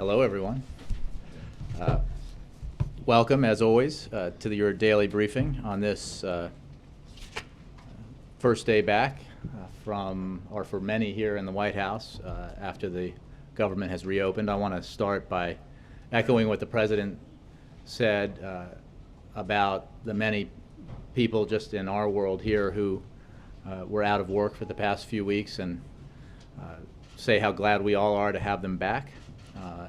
Hello, everyone. Welcome, as always, to your daily briefing on this first day back for many here in the White House after the government has reopened. I want to start by echoing what the President said about the many people just in our world here who were out of work for the past few weeks, and say how glad we all are to have them back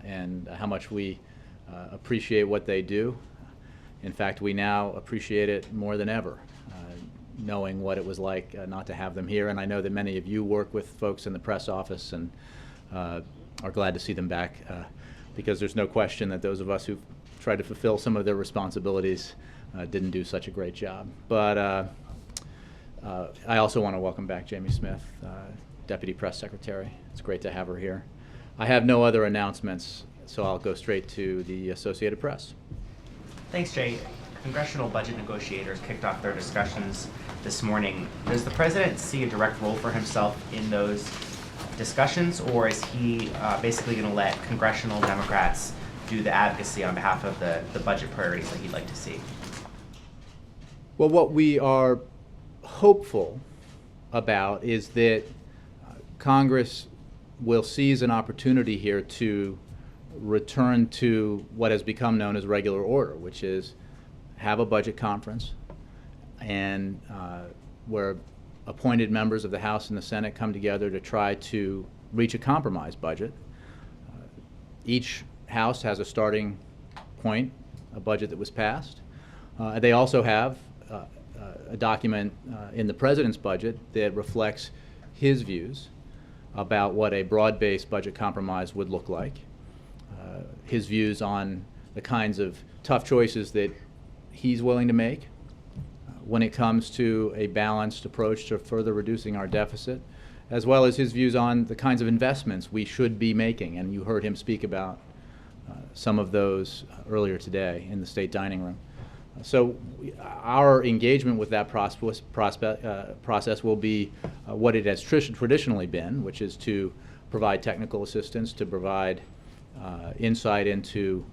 and how much we appreciate what they do. In fact, we now appreciate it more than ever, knowing what it was like not to have them here. And I know that many of you work with folks in the press office and are glad to see them back, because there's no question that those of us who've tried to fulfill some of their responsibilities didn't do such a great job. But I also want to welcome back Jamie Smith, Deputy Press Secretary. It's great to have her here. I have no other announcements, so I'll go straight to the Associated Press. Thanks, Jay. Congressional budget negotiators kicked off their discussions this morning. Does the President see a direct role for himself in those discussions, or is he basically going to let congressional Democrats do the advocacy on behalf of the budget priorities that he'd like to see? Well, what we are hopeful about is that Congress will seize an opportunity here to return to what has become known as regular order, which is have a budget conference and where appointed members of the House and the Senate come together to try to reach a compromise budget. Each House has a starting point, a budget that was passed. They also have a document in the President's budget that reflects his views about what a broad-based budget compromise would look like, his views on the kinds of tough choices that he's willing to make when it comes to a balanced approach to further reducing our deficit, as well as his views on the kinds of investments we should be making. And you heard him speak about some of those earlier today in the State Dining Room. So our engagement with that process will be what it has traditionally been, which is to provide technical assistance, to provide insight into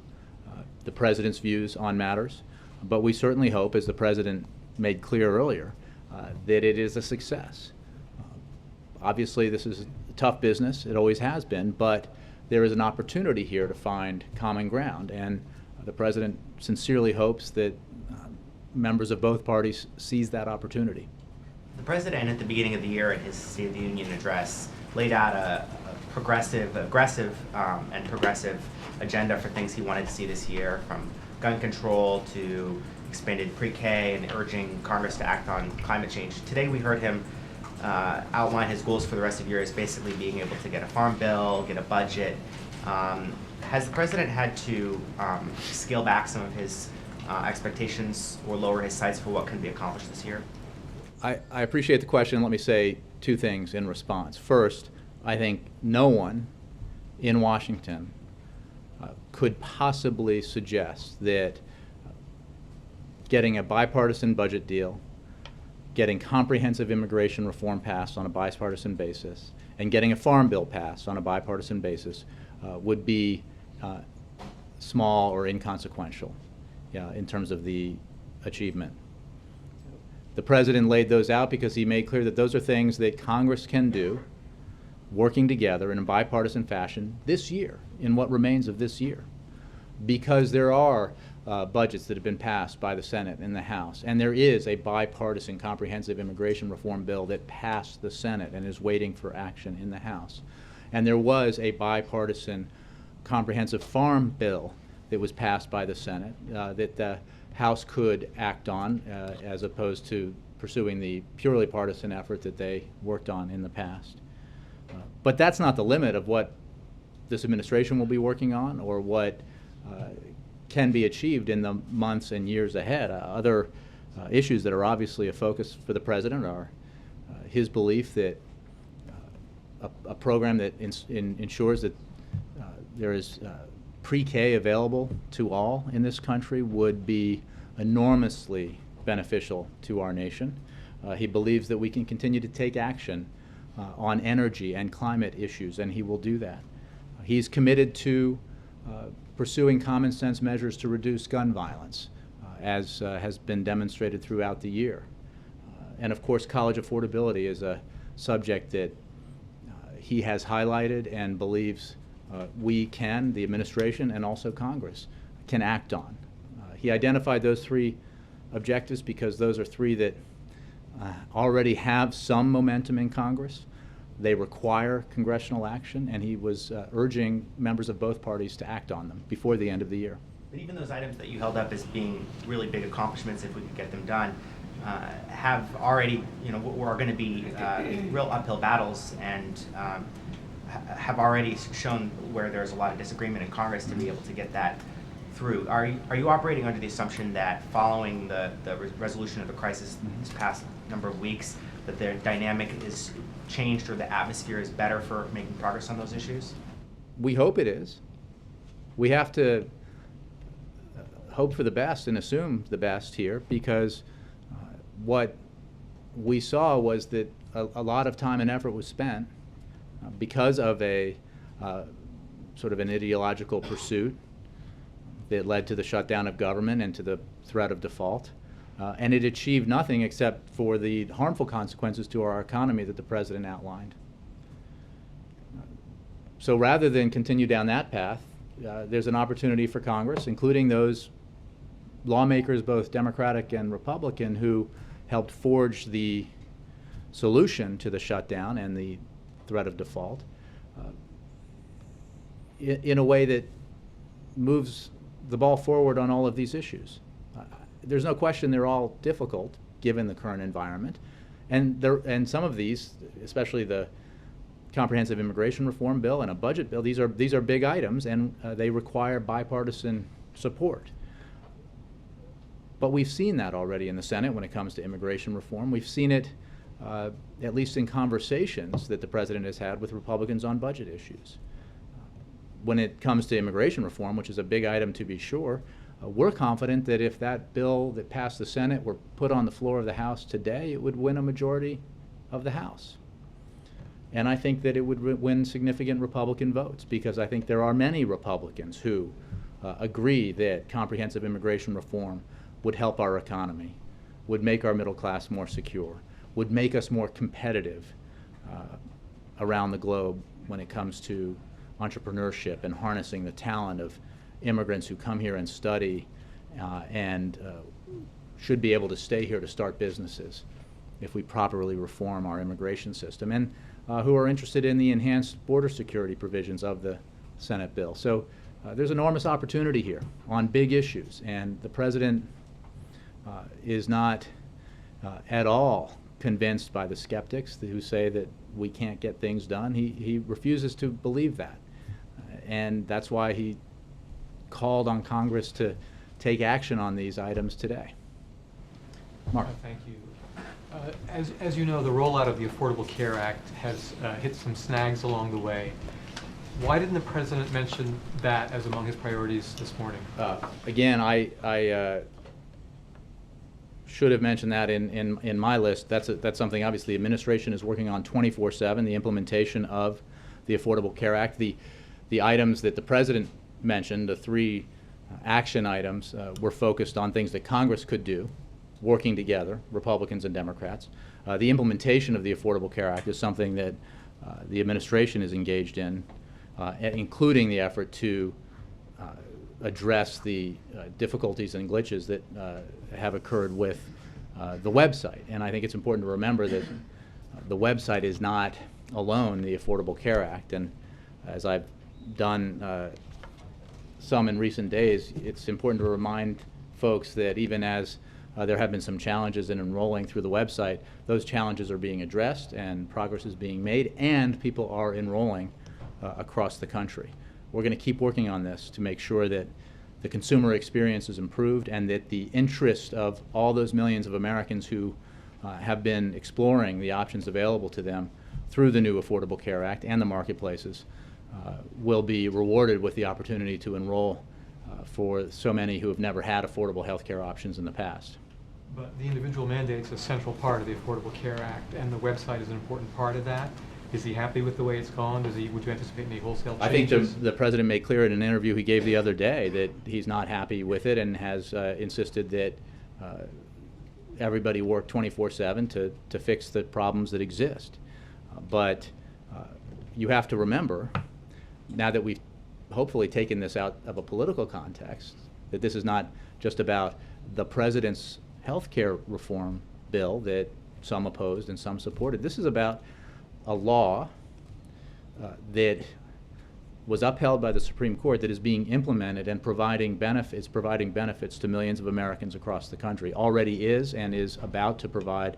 the President's views on matters. But we certainly hope, as the President made clear earlier, that it is a success. Obviously, this is a tough business. It always has been, but there is an opportunity here to find common ground, and the President sincerely hopes that members of both parties seize that opportunity. The President, at the beginning of the year in his State of the Union address, laid out a aggressive agenda for things he wanted to see this year, from gun control to expanded pre-K and urging Congress to act on climate change. Today we heard him outline his goals for the rest of the year as basically being able to get a farm bill, get a budget. Has the President had to scale back some of his expectations or lower his sights for what can be accomplished this year? I appreciate the question. Let me say two things in response. First, I think no one in Washington could possibly suggest that getting a bipartisan budget deal, getting comprehensive immigration reform passed on a bipartisan basis, and getting a farm bill passed on a bipartisan basis would be small or inconsequential in terms of the achievement. The President laid those out because he made clear that those are things that Congress can do, working together in a bipartisan fashion this year, in what remains of this year, because there are budgets that have been passed by the Senate and the House, and there is a bipartisan comprehensive immigration reform bill that passed the Senate and is waiting for action in the House. And there was a bipartisan comprehensive farm bill that was passed by the Senate that the House could act on as opposed to pursuing the purely partisan effort that they worked on in the past. But that's not the limit of what this administration will be working on or what can be achieved in the months and years ahead. Other issues that are obviously a focus for the President are his belief that a program that ensures that there is pre-K available to all in this country would be enormously beneficial to our nation. He believes that we can continue to take action on energy and climate issues, and he will do that. He's committed to pursuing common sense measures to reduce gun violence, as has been demonstrated throughout the year. And of course, college affordability is a subject that he has highlighted and believes we can, the administration and also Congress, can act on. He identified those three objectives because those are three that already have some momentum in Congress. They require congressional action, and he was urging members of both parties to act on them before the end of the year. But even those items that you held up as being really big accomplishments, if we could get them done, have already, were going to be real uphill battles, and have already shown where there's a lot of disagreement in Congress to be able to get that through. Are you operating under the assumption that following the resolution of the crisis this past number of weeks, that the dynamic is changed or the atmosphere is better for making progress on those issues? We hope it is. We have to hope for the best and assume the best here, because what we saw was that a lot of time and effort was spent because of a sort of an ideological pursuit that led to the shutdown of government and to the threat of default. And it achieved nothing except for the harmful consequences to our economy that the president outlined. So rather than continue down that path, there's an opportunity for Congress, including those lawmakers, both Democratic and Republican, who helped forge the solution to the shutdown and the threat of default, in a way that moves the ball forward on all of these issues. There's no question they're all difficult given the current environment, and some of these, especially the comprehensive immigration reform bill and a budget bill, these are big items, and they require bipartisan support. But we've seen that already in the Senate when it comes to immigration reform. We've seen it at least in conversations that the president has had with Republicans on budget issues. When it comes to immigration reform, which is a big item to be sure, we're confident that if that bill that passed the Senate were put on the floor of the House today, it would win a majority of the House. And I think that it would win significant Republican votes, because I think there are many Republicans who agree that comprehensive immigration reform would help our economy, would make our middle class more secure, would make us more competitive around the globe when it comes to entrepreneurship and harnessing the talent of immigrants who come here and study and should be able to stay here to start businesses if we properly reform our immigration system, and who are interested in the enhanced border security provisions of the Senate bill. So there's enormous opportunity here on big issues, and the president is not at all convinced by the skeptics who say that we can't get things done. He refuses to believe that, and that's why he called on Congress to take action on these items today. Mark. Thank you. As you know, the rollout of the Affordable Care Act has hit some snags along the way. Why didn't the president mention that as among his priorities this morning? Again, I should have mentioned that in my list. That's something obviously the administration is working on 24/7, the implementation of the Affordable Care Act. The items that the president mentioned, the three action items, were focused on things that Congress could do, working together, Republicans and Democrats. The implementation of the Affordable Care Act is something that the administration is engaged in, including the effort to address the difficulties and glitches that have occurred with the website. And I think it's important to remember that the website is not alone the Affordable Care Act. And as I've done some in recent days, it's important to remind folks that even as there have been some challenges in enrolling through the website, those challenges are being addressed and progress is being made, and people are enrolling across the country. We're going to keep working on this to make sure that the consumer experience is improved and that the interest of all those millions of Americans who have been exploring the options available to them through the new Affordable Care Act and the marketplaces will be rewarded with the opportunity to enroll for so many who have never had affordable health care options in the past. But the individual mandate is a central part of the Affordable Care Act, and the website is an important part of that. Is he happy with the way it's gone? Would you anticipate any wholesale I think changes? the president made clear in an interview he gave the other day that he's not happy with it and has insisted that everybody work 24/7 to fix the problems that exist. But you have to remember, now that we've hopefully taken this out of a political context, that this is not just about the president's health care reform bill that some opposed and some supported. This is about a law that was upheld by the Supreme Court that is being implemented and providing benefits to millions of Americans across the country. Already is and is about to provide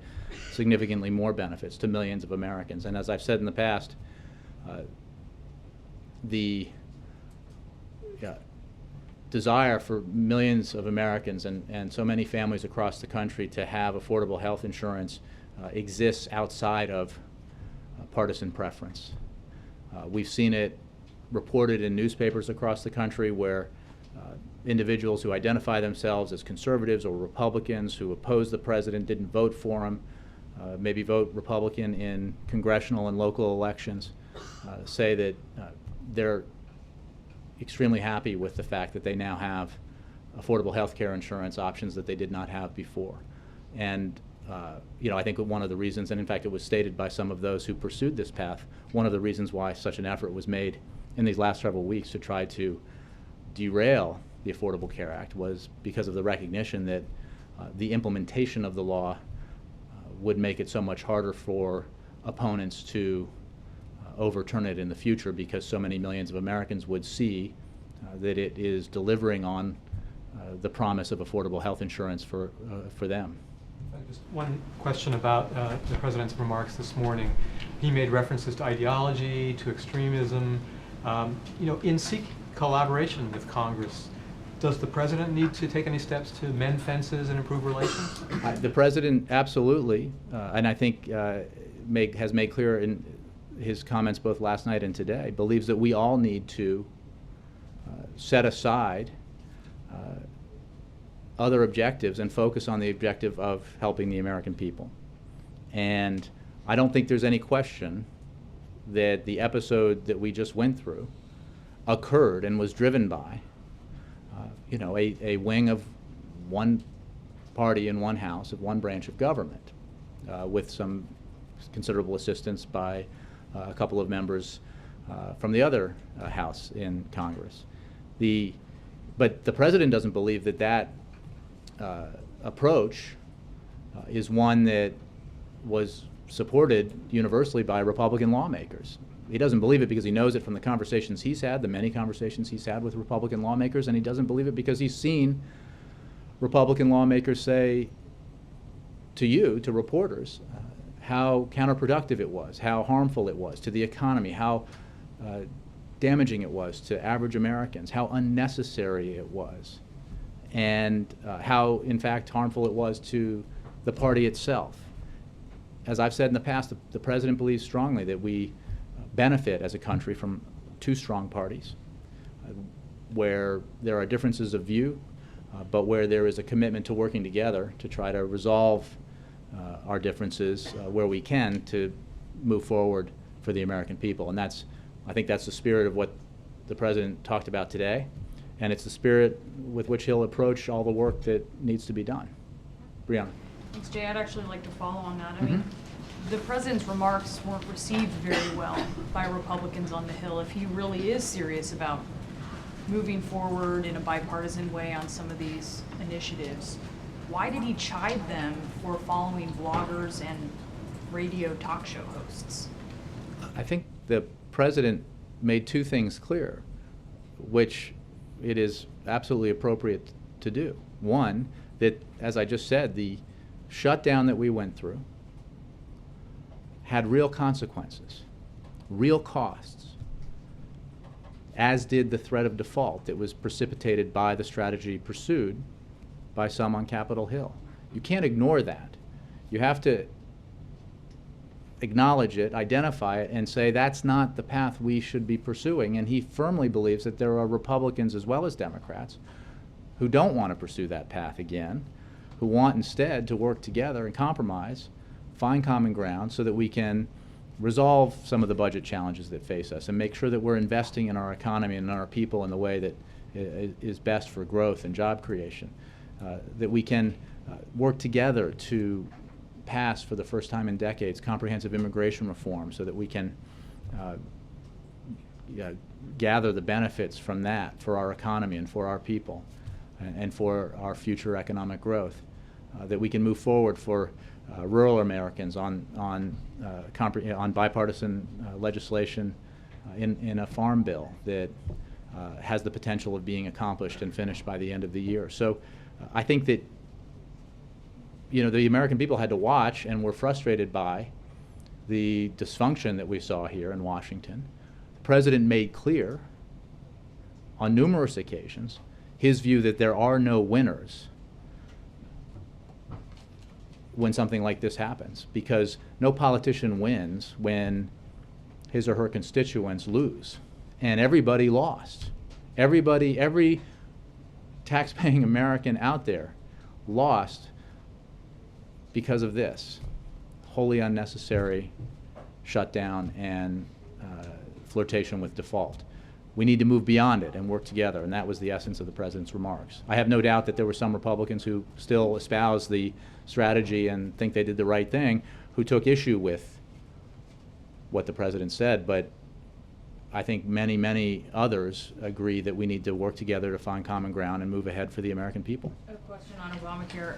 significantly more benefits to millions of Americans. And as I've said in the past, the desire for millions of Americans and so many families across the country to have affordable health insurance exists outside of partisan preference. We've seen it reported in newspapers across the country where individuals who identify themselves as conservatives or Republicans who oppose the president, didn't vote for him, maybe vote Republican in congressional and local elections, say that they're extremely happy with the fact that they now have affordable health care insurance options that they did not have before. And I think one of the reasons, and in fact it was stated by some of those who pursued this path, one of the reasons why such an effort was made in these last several weeks to try to derail the Affordable Care Act was because of the recognition that the implementation of the law would make it so much harder for opponents to overturn it in the future, because so many millions of Americans would see that it is delivering on the promise of affordable health insurance for them. Just one question about the president's remarks this morning. He made references to ideology, to extremism. In seeking collaboration with Congress, does the president need to take any steps to mend fences and improve relations? The president absolutely, and I think has made clear in his comments both last night and today, believes that we all need to set aside other objectives and focus on the objective of helping the American people. And I don't think there's any question that the episode that we just went through occurred and was driven by a wing of one party in one house of one branch of government, with some considerable assistance by a couple of members from the other house in Congress. But the president doesn't believe that approach is one that was supported universally by Republican lawmakers. He doesn't believe it because he knows it from the conversations he's had, the many conversations he's had with Republican lawmakers, and he doesn't believe it because he's seen Republican lawmakers say to reporters, how counterproductive it was, how harmful it was to the economy, how damaging it was to average Americans, how unnecessary it was, and how, in fact, harmful it was to the party itself. As I've said in the past, the president believes strongly that we benefit as a country from two strong parties, where there are differences of view, but where there is a commitment to working together to try to resolve our differences where we can to move forward for the American people. And I think that's the spirit of what the president talked about today, and it's the spirit with which he'll approach all the work that needs to be done. Brianna. Thanks, Jay. I'd actually like to follow on that. I mean, the president's remarks weren't received very well by Republicans on the Hill. If he really is serious about moving forward in a bipartisan way on some of these initiatives, why did he chide them for following bloggers and radio talk show hosts? I think the president made two things clear, which it is absolutely appropriate to do. One, that, as I just said, the shutdown that we went through had real consequences, real costs, as did the threat of default that was precipitated by the strategy pursued by some on Capitol Hill. You can't ignore that. You have to acknowledge it, identify it, and say that's not the path we should be pursuing. And he firmly believes that there are Republicans as well as Democrats who don't want to pursue that path again, who want instead to work together and compromise, find common ground so that we can resolve some of the budget challenges that face us and make sure that we're investing in our economy and in our people in the way that is best for growth and job creation. That we can work together to pass, for the first time in decades, comprehensive immigration reform so that we can gather the benefits from that for our economy and for our people and for our future economic growth. That we can move forward for rural Americans on bipartisan legislation in a farm bill that has the potential of being accomplished and finished by the end of the year. So I think that the American people had to watch and were frustrated by the dysfunction that we saw here in Washington. The President made clear on numerous occasions his view that there are no winners when something like this happens, because no politician wins when his or her constituents lose, and everybody lost. Every tax-paying American out there lost because of this wholly unnecessary shutdown and flirtation with default. We need to move beyond it and work together, and that was the essence of the President's remarks. I have no doubt that there were some Republicans who still espouse the strategy and think they did the right thing, who took issue with what the President said, but I think many, many others agree that we need to work together to find common ground and move ahead for the American people. I have a question on Obamacare.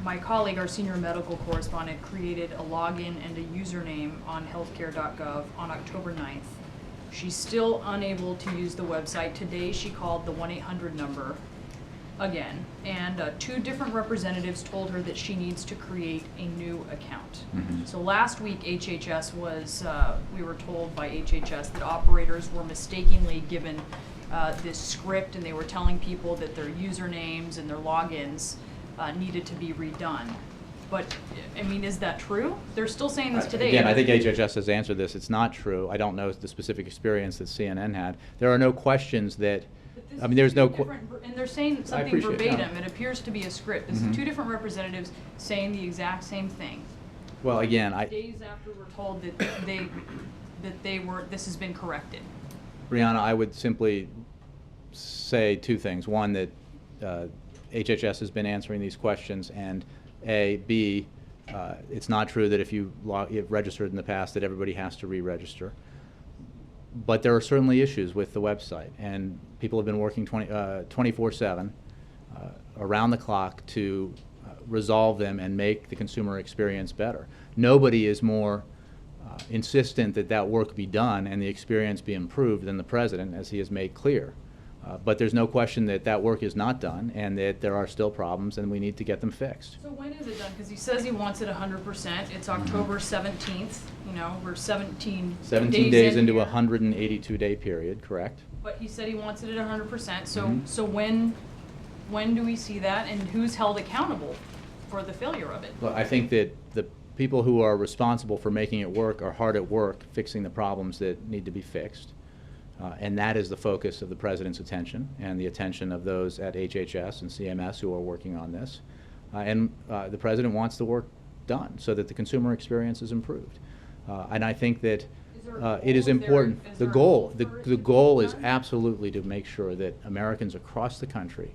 My colleague, our senior medical correspondent, created a login and a username on healthcare.gov on October 9th. She's still unable to use the website. Today she called the 1-800 number again, and 2 different representatives told her that she needs to create a new account. Mm-hmm. So last week HHS was, we were told by HHS that operators were mistakenly given this script, and they were telling people that their usernames and their logins needed to be redone. But, I mean, is that true? They're still saying this today. Again, I think HHS has answered this. It's not true. I don't know the specific experience that CNN had. There are no questions that, I mean, there's no... And they're saying something appreciate it. verbatim. It appears to be a script. This is 2 different representatives saying the exact same thing. Well, again, Days after we're told that this has been corrected. Brianna, I would simply say 2 things. One, that HHS has been answering these questions, and B, it's not true that if you registered in the past that everybody has to re-register. But there are certainly issues with the website, and people have been working 24/7 around the clock to resolve them and make the consumer experience better. Nobody is more insistent that that work be done and the experience be improved than the President, as he has made clear. But there's no question that that work is not done and that there are still problems and we need to get them fixed. So when is it done? Because he says he wants it 100%. It's October 17th. We're 17 days into a here. 182-day period, correct? But he said he wants it at 100%. So when do we see that, and who's held accountable for the failure of it? Well, I think that the people who are responsible for making it work are hard at work fixing the problems that need to be fixed. And that is the focus of the President's attention and the attention of those at HHS and CMS who are working on this. And the President wants the work done so that the consumer experience is improved. And I think that it is important. The goal is absolutely to make sure that Americans across the country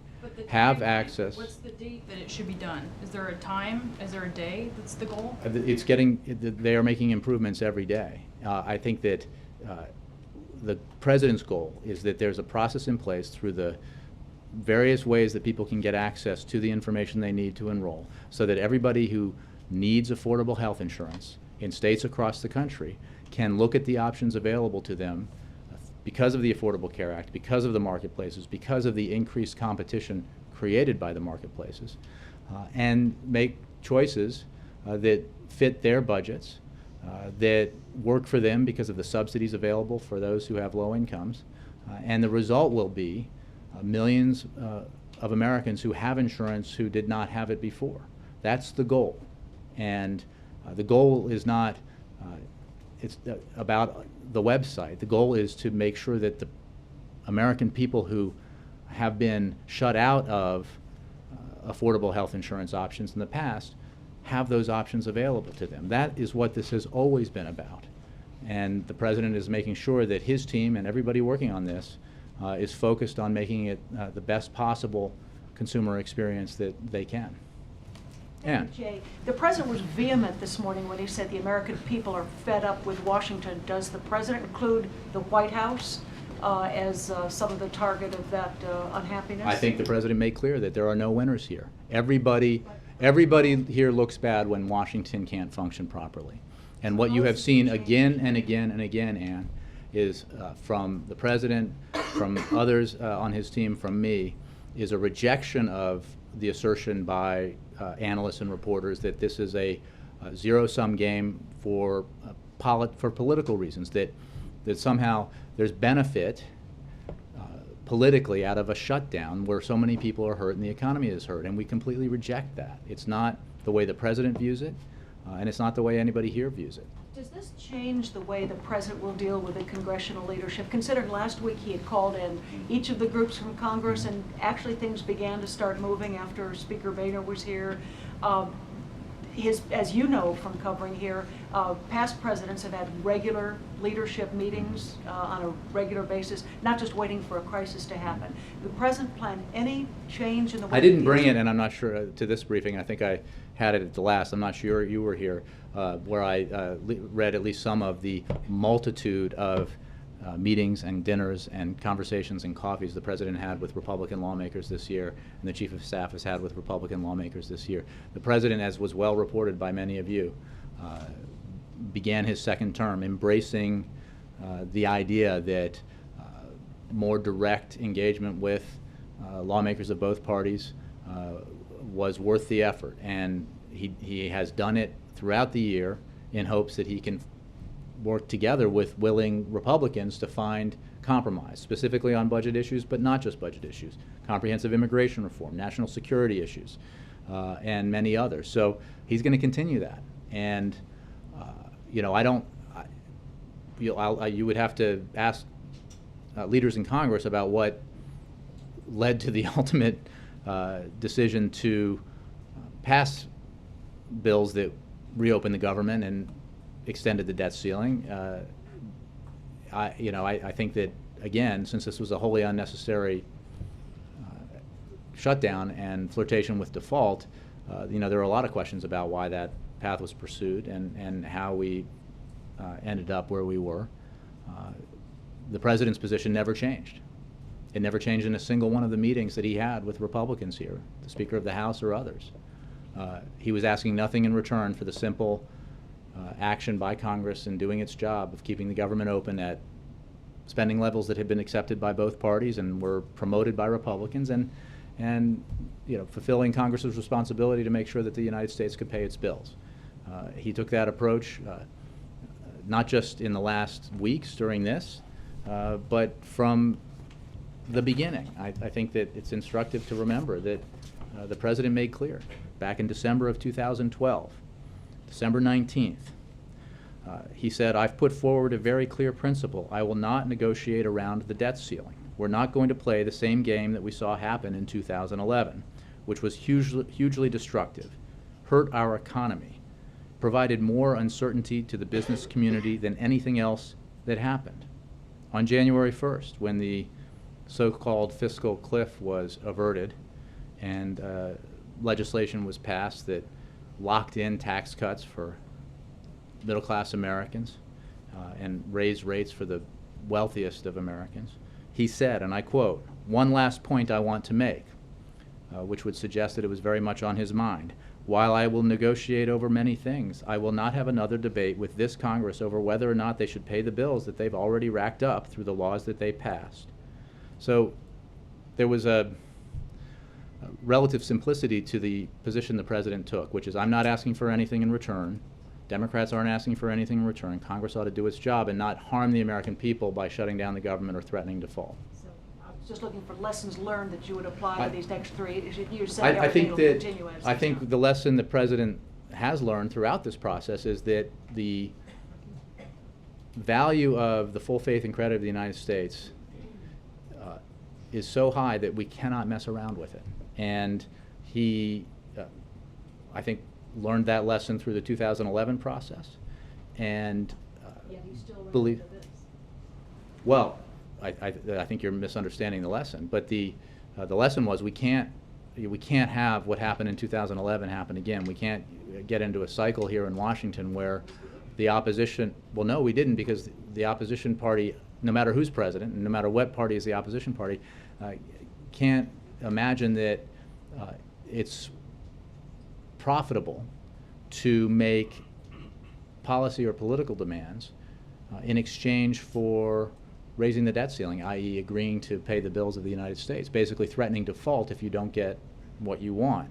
have access. What's the date that it should be done? Is there a time? Is there a day that's the goal? They are making improvements every day. I think that the President's goal is that there's a process in place through the various ways that people can get access to the information they need to enroll, so that everybody who needs affordable health insurance in states across the country can look at the options available to them because of the Affordable Care Act, because of the marketplaces, because of the increased competition created by the marketplaces, and make choices that fit their budgets, that work for them because of the subsidies available for those who have low incomes. And the result will be millions of Americans who have insurance who did not have it before. That's the goal. And the goal is not about the website. The goal is to make sure that the American people who have been shut out of affordable health insurance options in the past have those options available to them. That is what this has always been about. And the president is making sure that his team and everybody working on this is focused on making it the best possible consumer experience that they can. Ann. Jay, the president was vehement this morning when he said the American people are fed up with Washington. Does the president include the White House as some of the target of that unhappiness? I think the president made clear that there are no winners here. Everybody here looks bad when Washington can't function properly. And what you have seen again and again and again, Ann, is from the president, from others on his team, from me, is a rejection of the assertion by analysts and reporters that this is a zero-sum game for political reasons, that somehow there's benefit politically out of a shutdown where so many people are hurt and the economy is hurt, and we completely reject that. It's not the way the president views it, and it's not the way anybody here views it. Does this change the way the president will deal with the congressional leadership? Considering last week he had called in each of the groups from Congress, and actually things began to start moving after Speaker Boehner was here. As you know from covering here, past presidents have had regular leadership meetings on a regular basis, not just waiting for a crisis to happen. The president plan any change in the way I didn't bring it, and I'm not sure, to this briefing. I think I had it at the last. I'm not sure you were here, where I read at least some of the multitude of meetings and dinners and conversations and coffees the president had with Republican lawmakers this year, and the chief of staff has had with Republican lawmakers this year. The president, as was well reported by many of you, began his second term embracing the idea that more direct engagement with lawmakers of both parties was worth the effort, and he has done it throughout the year in hopes that he can work together with willing Republicans to find compromise, specifically on budget issues, but not just budget issues, comprehensive immigration reform, national security issues, and many others. So he's going to continue that. And you would have to ask leaders in Congress about what led to the ultimate decision to pass bills that reopened the government and extended the debt ceiling. I think that, again, since this was a wholly unnecessary shutdown and flirtation with default, there are a lot of questions about why that path was pursued and how we ended up where we were. The president's position never changed. It never changed in a single one of the meetings that he had with Republicans here, the Speaker of the House or others. He was asking nothing in return for the simple action by Congress in doing its job of keeping the government open at spending levels that had been accepted by both parties and were promoted by Republicans, and fulfilling Congress's responsibility to make sure that the United States could pay its bills. He took that approach not just in the last weeks during this, but from the beginning. I think that it's instructive to remember that the president made clear back in December of 2012, December 19th, he said, "I've put forward a very clear principle. I will not negotiate around the debt ceiling. We're not going to play the same game that we saw happen in 2011, which was hugely destructive, hurt our economy, provided more uncertainty to the business community than anything else that happened." On January 1st, when the so-called fiscal cliff was averted and legislation was passed that locked in tax cuts for middle-class Americans and raised rates for the wealthiest of Americans, he said, and I quote, "One last point I want to make," which would suggest that it was very much on his mind. "While I will negotiate over many things, I will not have another debate with this Congress over whether or not they should pay the bills that they've already racked up through the laws that they passed." So there was a relative simplicity to the position the president took, which is, I'm not asking for anything in return. Democrats aren't asking for anything in return. Congress ought to do its job and not harm the American people by shutting down the government or threatening default. So I was just looking for lessons learned that you would apply to these next 3 years. You said I everything think will that continue as I is think now. the lesson the president has learned throughout this process is that the value of the full faith and credit of the United States is so high that we cannot mess around with it. And he, I think, learned that lesson through the 2011 process. And yet he's still believe. running the biz. Well, I think you're misunderstanding the lesson. But the lesson was we can't have what happened in 2011 happen again. We can't get into a cycle here in Washington where the opposition. Well, no, we didn't, because the opposition party, no matter who's president, and no matter what party is the opposition party, can't imagine that it's profitable to make policy or political demands in exchange for raising the debt ceiling, i.e. agreeing to pay the bills of the United States, basically threatening default if you don't get what you want.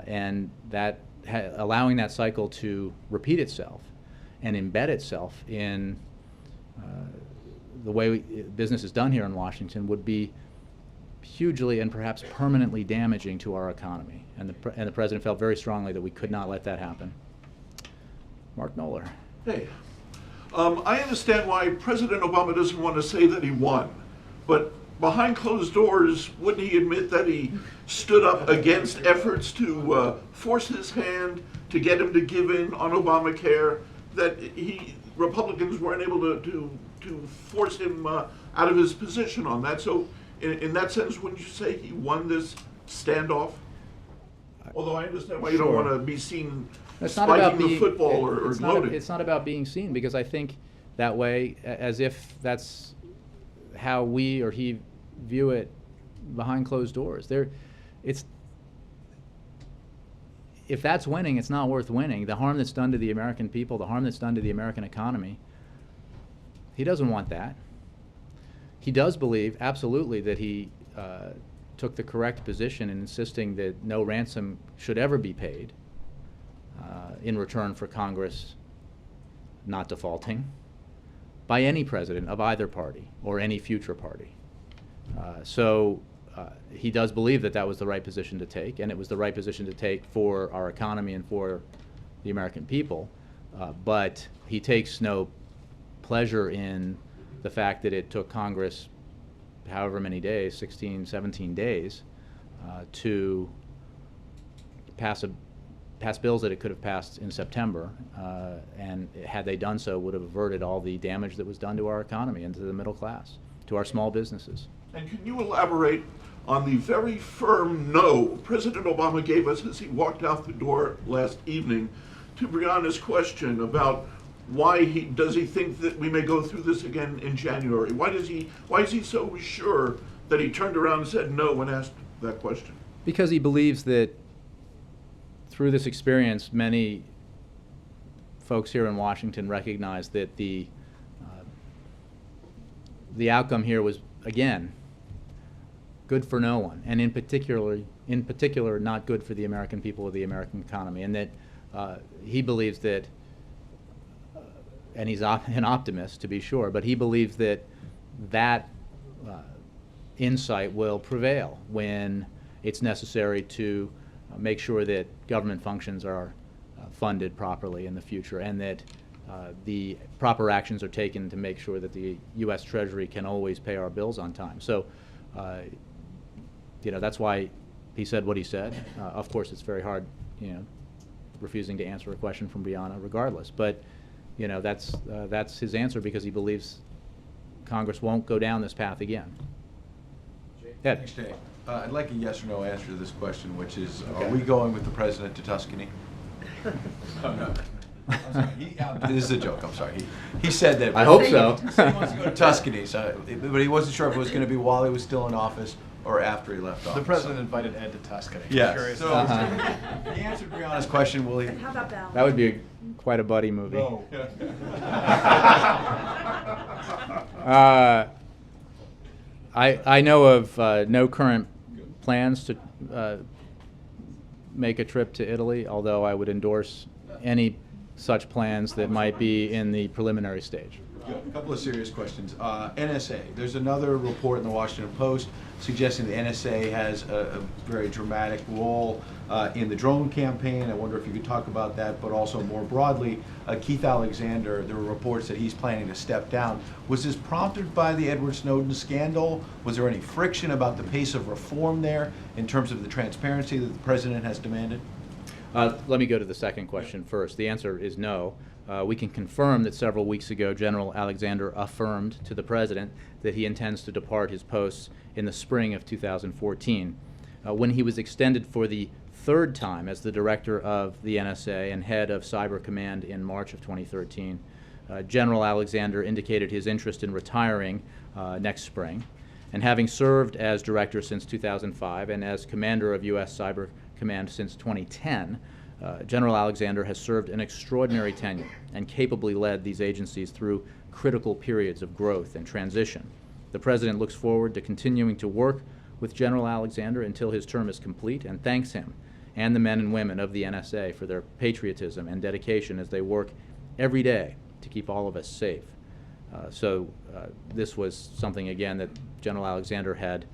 And that allowing that cycle to repeat itself and embed itself in the way business is done here in Washington would be hugely and perhaps permanently damaging to our economy. And the President felt very strongly that we could not let that happen. Mark Knoller. Hey, I understand why President Obama doesn't want to say that he won, but behind closed doors, wouldn't he admit that he stood up against efforts to force his hand to get him to give in on Obamacare, that Republicans weren't able to force him out of his position on that? So in that sense, wouldn't you say he won this standoff? Although I understand why you don't want to be seen It's not about spiking the football or gloating. It's not about being seen, because I think that way, as if that's how we or he view it behind closed doors. If that's winning, it's not worth winning. The harm that's done to the American people, the harm that's done to the American economy, he doesn't want that. He does believe, absolutely, that he took the correct position in insisting that no ransom should ever be paid in return for Congress not defaulting by any president of either party or any future party. So he does believe that that was the right position to take, and it was the right position to take for our economy and for the American people. But he takes no pleasure in the fact that it took Congress however many days, 16, 17 days, to pass bills that it could have passed in September, and had they done so, would have averted all the damage that was done to our economy and to the middle class, to our small businesses. And can you elaborate on the very firm no President Obama gave us as he walked out the door last evening to Brianna's question about why does he think that we may go through this again in January? Why is he so sure that he turned around and said no when asked that question? Because he believes that through this experience, many folks here in Washington recognize that the outcome here was, again, good for no one, and in particular not good for the American people or the American economy, and that he believes that, and he's an optimist to be sure, but he believes that insight will prevail when it's necessary to make sure that government functions are funded properly in the future, and that the proper actions are taken to make sure that the U.S. Treasury can always pay our bills on time. So, that's why he said what he said. Of course, it's very hard, refusing to answer a question from Brianna regardless. But, that's his answer, because he believes Congress won't go down this path again. Ed. Thanks, Jay. I'd like a yes or no answer to this question, which is, are we going with the president to Tuscany? Oh, no. I'm sorry. This is a joke. I'm sorry. He said that. I hope so. He said he wants to go to Tuscany, but he wasn't sure if it was going to be while he was still in office or after he left office. The president invited Ed to Tuscany. Yeah. Curious. So he answered Brianna's question. Will he? And how about Val? That would be quite a buddy movie. No. I know of no current plans to make a trip to Italy, although I would endorse any such plans that might be in the preliminary stage. Good. A couple of serious questions. NSA. There's another report in the Washington Post suggesting the NSA has a very dramatic role in the drone campaign. I wonder if you could talk about that, but also more broadly, Keith Alexander, there were reports that he's planning to step down. Was this prompted by the Edward Snowden scandal? Was there any friction about the pace of reform there in terms of the transparency that the president has demanded? Let me go to the second question first. The answer is no. we can confirm that several weeks ago General Alexander affirmed to the President that he intends to depart his posts in the spring of 2014. When he was extended for the third time as the director of the NSA and head of Cyber Command in March of 2013, General Alexander indicated his interest in retiring next spring. And having served as director since 2005 and as commander of U.S. Cyber Command since 2010, General Alexander has served an extraordinary tenure and capably led these agencies through critical periods of growth and transition. The President looks forward to continuing to work with General Alexander until his term is complete and thanks him and the men and women of the NSA for their patriotism and dedication as they work every day to keep all of us safe. This was something, again, that General Alexander had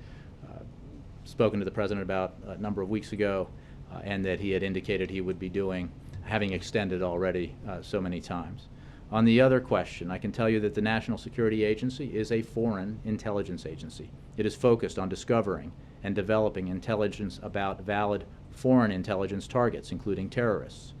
spoken to the President about a number of weeks ago, and that he had indicated he would be doing, having extended already so many times. On the other question, I can tell you that the National Security Agency is a foreign intelligence agency. It is focused on discovering and developing intelligence about valid foreign intelligence targets, including terrorists.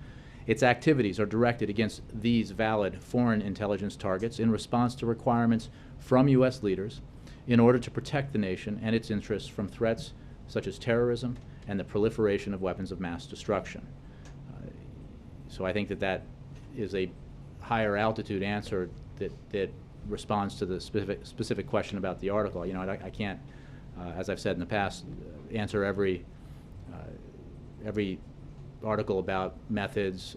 Its activities are directed against these valid foreign intelligence targets in response to requirements from U.S. leaders in order to protect the nation and its interests from threats such as terrorism and the proliferation of weapons of mass destruction. So I think that that is a higher altitude answer that responds to the specific question about the article. You know, I can't, as I've said in the past, answer every article about methods,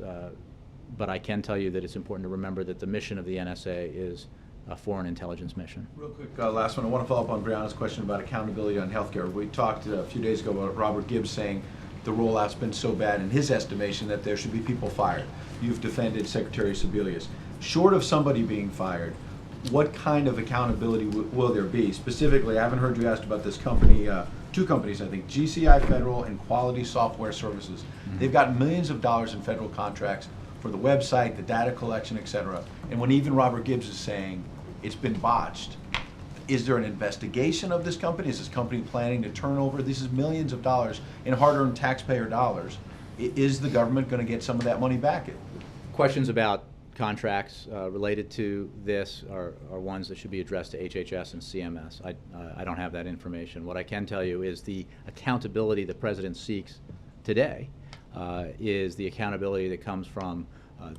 but I can tell you that it's important to remember that the mission of the NSA is a foreign intelligence mission. Real quick, last one. I want to follow up on Brianna's question about accountability on healthcare. We talked a few days ago about Robert Gibbs saying the rollout's been so bad in his estimation that there should be people fired. You've defended Secretary Sebelius. Short of somebody being fired, what kind of accountability will there be? Specifically, I haven't heard you asked about this company, two companies, I think, GCI Federal and Quality Software Services. Mm-hmm. They've got millions of dollars in federal contracts for the website, the data collection, et cetera. And when even Robert Gibbs is saying it's been botched, is there an investigation of this company? Is this company planning to turn over? This is millions of dollars in hard-earned taxpayer dollars. Is the government going to get some of that money back? Questions about contracts related to this are ones that should be addressed to HHS and CMS. I don't have that information. What I can tell you is the accountability the President seeks today is the accountability that comes from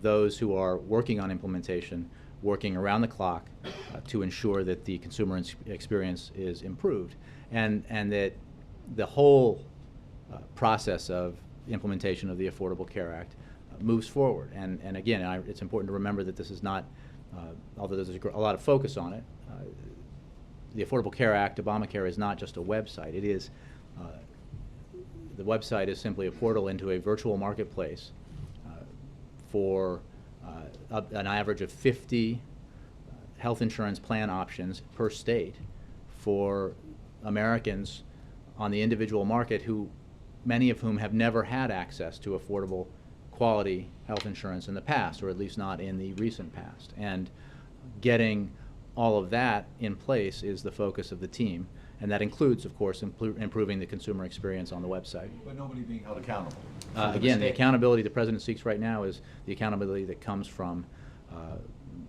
those who are working on implementation, working around the clock to ensure that the consumer experience is improved, and that the whole process of implementation of the Affordable Care Act moves forward. And again, it's important to remember that this is not, although there's a lot of focus on it, the Affordable Care Act, Obamacare, is not just a website. It is, the website is simply a portal into a virtual marketplace for an average of 50 health insurance plan options per state for Americans on the individual market, who many of whom have never had access to affordable quality health insurance in the past, or at least not in the recent past. And getting all of that in place is the focus of the team, and that includes, of course, improving the consumer experience on the website. But nobody being held accountable. Again, the accountability the President seeks right now is the accountability that comes from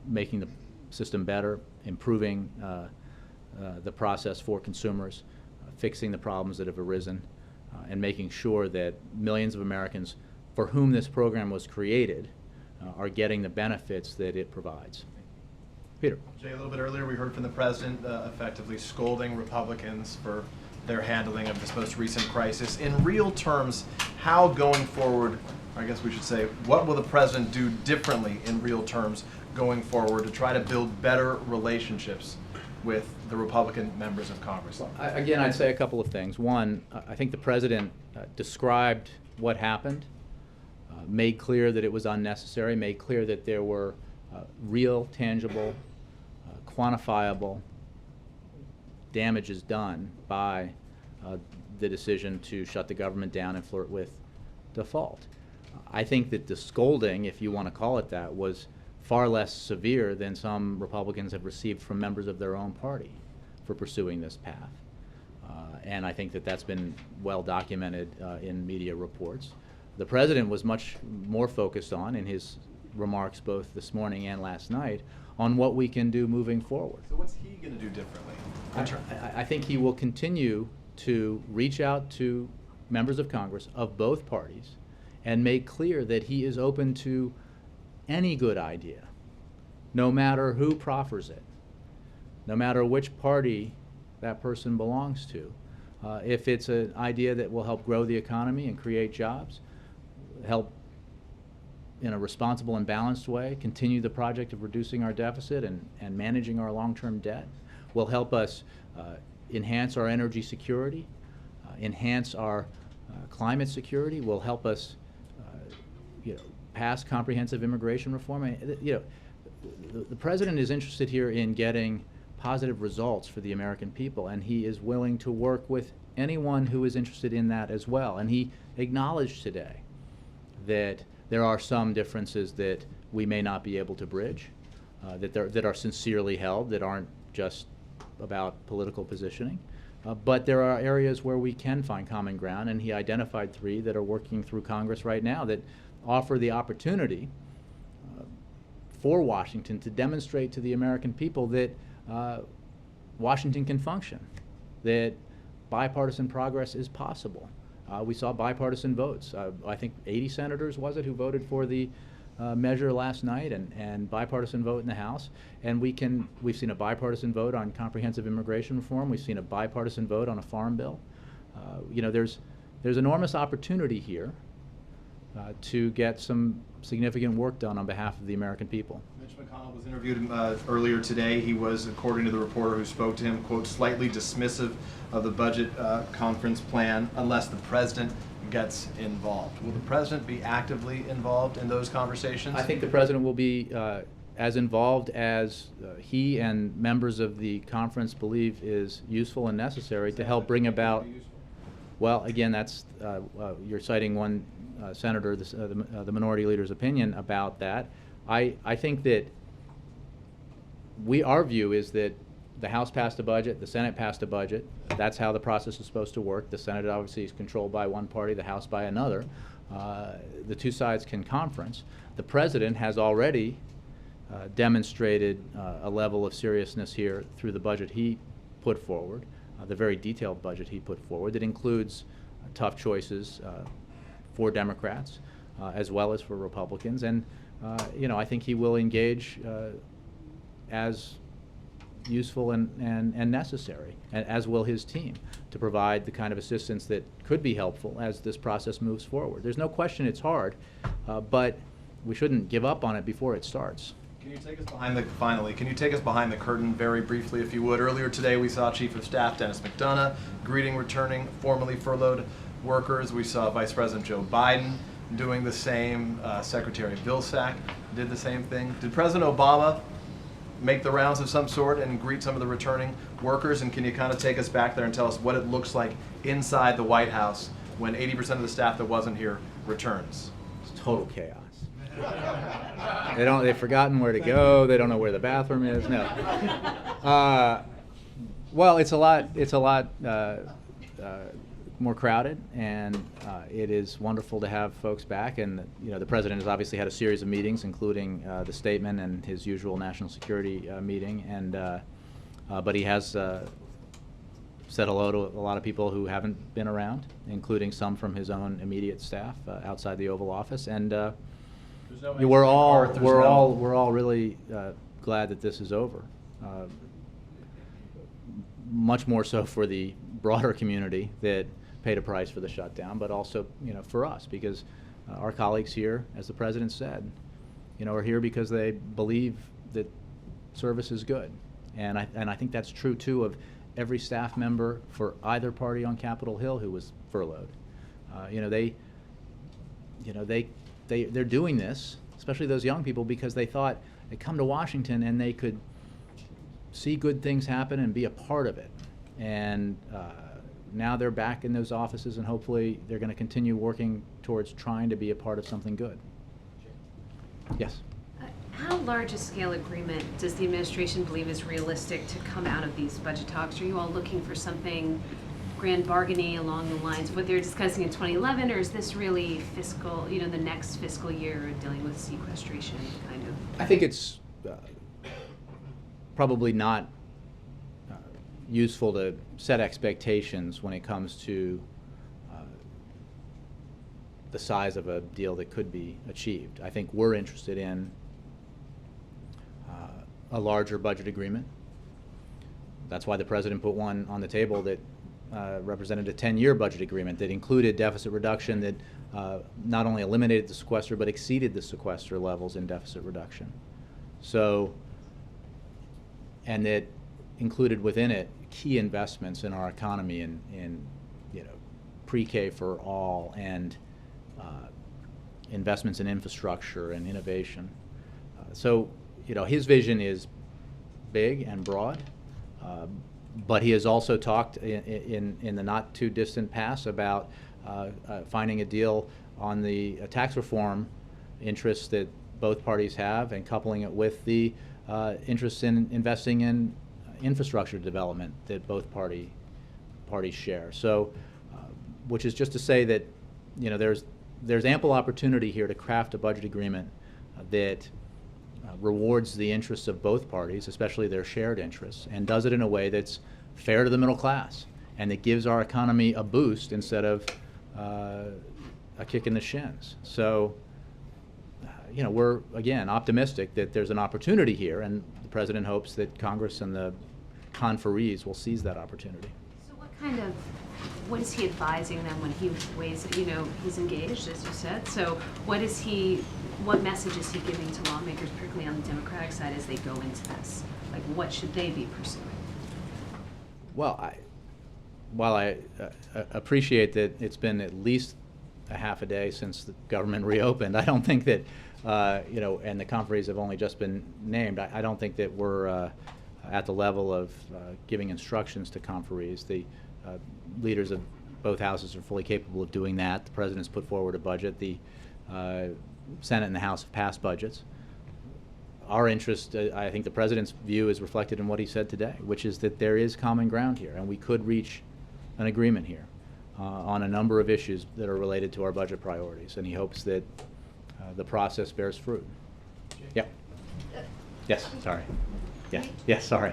making the system better, improving the process for consumers, fixing the problems that have arisen, and making sure that millions of Americans for whom this program was created are getting the benefits that it provides. Peter. Jay, a little bit earlier we heard from the President effectively scolding Republicans for their handling of this most recent crisis. In real terms, how going forward, I guess we should say, what will the President do differently in real terms going forward to try to build better relationships with the Republican members of Congress? Again, I'd say a couple of things. One, I think the President described what happened, made clear that it was unnecessary, made clear that there were real, tangible, quantifiable damages done by the decision to shut the government down and flirt with default. I think that the scolding, if you want to call it that, was far less severe than some Republicans have received from members of their own party for pursuing this path. And I think that that's been well documented in media reports. The President was much more focused on, in his remarks both this morning and last night on what we can do moving forward. So what's he going to do differently? I think he will continue to reach out to members of Congress of both parties and make clear that he is open to any good idea, no matter who proffers it, no matter which party that person belongs to. If it's an idea that will help grow the economy and create jobs, help in a responsible and balanced way continue the project of reducing our deficit and managing our long-term debt, will help us enhance our energy security, enhance our climate security, will help us pass comprehensive immigration reform. The president is interested here in getting positive results for the American people, and he is willing to work with anyone who is interested in that as well. And he acknowledged today that there are some differences that we may not be able to bridge, that are sincerely held, that aren't just about political positioning. But there are areas where we can find common ground, and he identified 3 that are working through Congress right now that offer the opportunity for Washington to demonstrate to the American people that Washington can function, that bipartisan progress is possible. We saw bipartisan votes. I think 80 senators, was it, who voted for the measure last night, and bipartisan vote in the House. And we've seen a bipartisan vote on comprehensive immigration reform. We've seen a bipartisan vote on a farm bill. There's enormous opportunity here to get some significant work done on behalf of the American people. Mitch McConnell was interviewed earlier today. He was, according to the reporter who spoke to him, quote, slightly dismissive of the budget conference plan unless the president gets involved. Will the president be actively involved in those conversations? I think the president will be as involved as he and members of the conference believe is useful and necessary to help bring about. Well, again, that's you're citing one senator, the minority leader's opinion about that. I think that our view is that the House passed a budget, the Senate passed a budget. That's how the process is supposed to work. The Senate obviously is controlled by one party, the House by another. The 2 sides can conference. The president has already demonstrated a level of seriousness here through the budget he put forward, the very detailed budget he put forward that includes tough choices for Democrats as well as for Republicans. And I think he will engage as useful and necessary, as will his team, to provide the kind of assistance that could be helpful as this process moves forward. There's no question it's hard, but we shouldn't give up on it before it starts. Can you take us behind the curtain very briefly, if you would? Earlier today, we saw Chief of Staff Dennis McDonough greeting returning formerly furloughed workers. We saw Vice President Joe Biden doing the same. Secretary Vilsack did the same thing. Did President Obama make the rounds of some sort and greet some of the returning workers? And can you kind of take us back there and tell us what it looks like inside the White House when 80% of the staff that wasn't here returns? It's total chaos. They've forgotten where to go. They don't know where the bathroom is. No. Well, it's a lot more crowded, and it is wonderful to have folks back. And the president has obviously had a series of meetings, including the statement and his usual national security meeting. And but he has said hello to a lot of people who haven't been around, including some from his own immediate staff outside the Oval Office. And we're all really glad that this is over. Much more so for the broader community that paid a price for the shutdown, but also for us, because our colleagues here, as the president said, are here because they believe that service is good, and I think that's true too of every staff member for either party on Capitol Hill who was furloughed. They're doing this, especially those young people, because they thought they'd come to Washington and they could see good things happen and be a part of it. And now they're back in those offices, and hopefully they're going to continue working towards trying to be a part of something good. Yes? How large a scale agreement does the administration believe is realistic to come out of these budget talks? Are you all looking for something grand bargaining along the lines of what they were discussing in 2011, or is this really fiscal, the next fiscal year dealing with sequestration kind of? I think it's probably not useful to set expectations when it comes to the size of a deal that could be achieved. I think we're interested in a larger budget agreement. That's why the president put one on the table that represented a 10-year budget agreement that included deficit reduction that not only eliminated the sequester but exceeded the sequester levels in deficit reduction. So, and that included within it key investments in our economy in pre-K for all and investments in infrastructure and innovation. So his vision is big and broad, but he has also talked in the not too distant past about finding a deal on the tax reform interests that both parties have and coupling it with the interest in investing in infrastructure development that both parties share. So, which is just to say that there's ample opportunity here to craft a budget agreement that rewards the interests of both parties, especially their shared interests, and does it in a way that's fair to the middle class and that gives our economy a boost instead of a kick in the shins. So, we're, again, optimistic that there's an opportunity here, and the president hopes that Congress and the conferees will seize that opportunity. So what is he advising them when he weighs, he's engaged, as you said, so what message is he giving to lawmakers, particularly on the Democratic side, as they go into this? Like, what should they be pursuing? Well, while I appreciate that it's been at least a half a day since the government reopened, I don't think that, and the conferees have only just been named, I don't think that we're at the level of giving instructions to conferees. The leaders of both houses are fully capable of doing that. The president's put forward a budget. The Senate and the House have passed budgets. Our interest, I think the president's view is reflected in what he said today, which is that there is common ground here, and we could reach an agreement here on a number of issues that are related to our budget priorities, and he hopes that the process bears fruit. Yeah. Yes, sorry. Yeah, yes, sorry.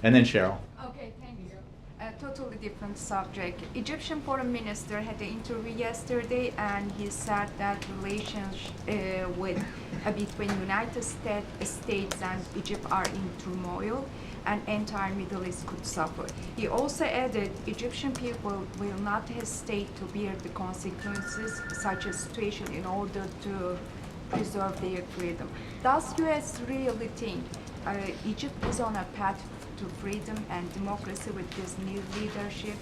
And then Cheryl. Okay, thank you. A totally different subject. Egyptian foreign minister had an interview yesterday, and he said that relations between United States and Egypt are in turmoil, and entire Middle East could suffer. He also added, Egyptian people will not hesitate to bear the consequences such a situation in order to preserve their freedom. Does U.S. really think Egypt is on a path to freedom and democracy with this new leadership?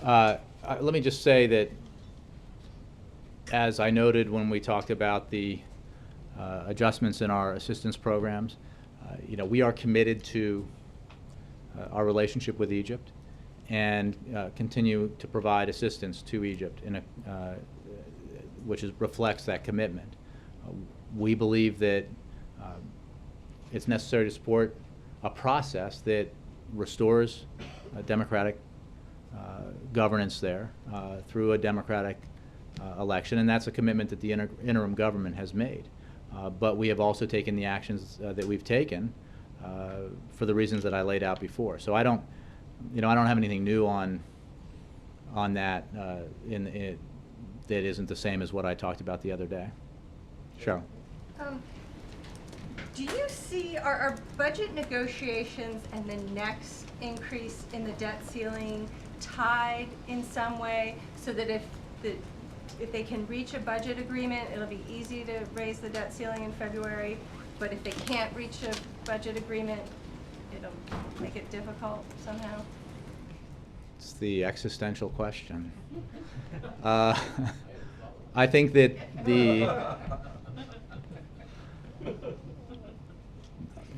Let me just say that, as I noted when we talked about the adjustments in our assistance programs, we are committed to our relationship with Egypt and continue to provide assistance to Egypt which reflects that commitment. We believe that it's necessary to support a process that restores democratic governance there through a democratic election, and that's a commitment that the interim government has made. But we have also taken the actions that we've taken for the reasons that I laid out before. So I don't have anything new on that that isn't the same as what I talked about the other day. Cheryl. Do you see our budget negotiations and the next increase in the debt ceiling tied in some way, so that if they can reach a budget agreement, it'll be easy to raise the debt ceiling in February, but if they can't reach a budget agreement, it'll make it difficult somehow? It's the existential question. I think that the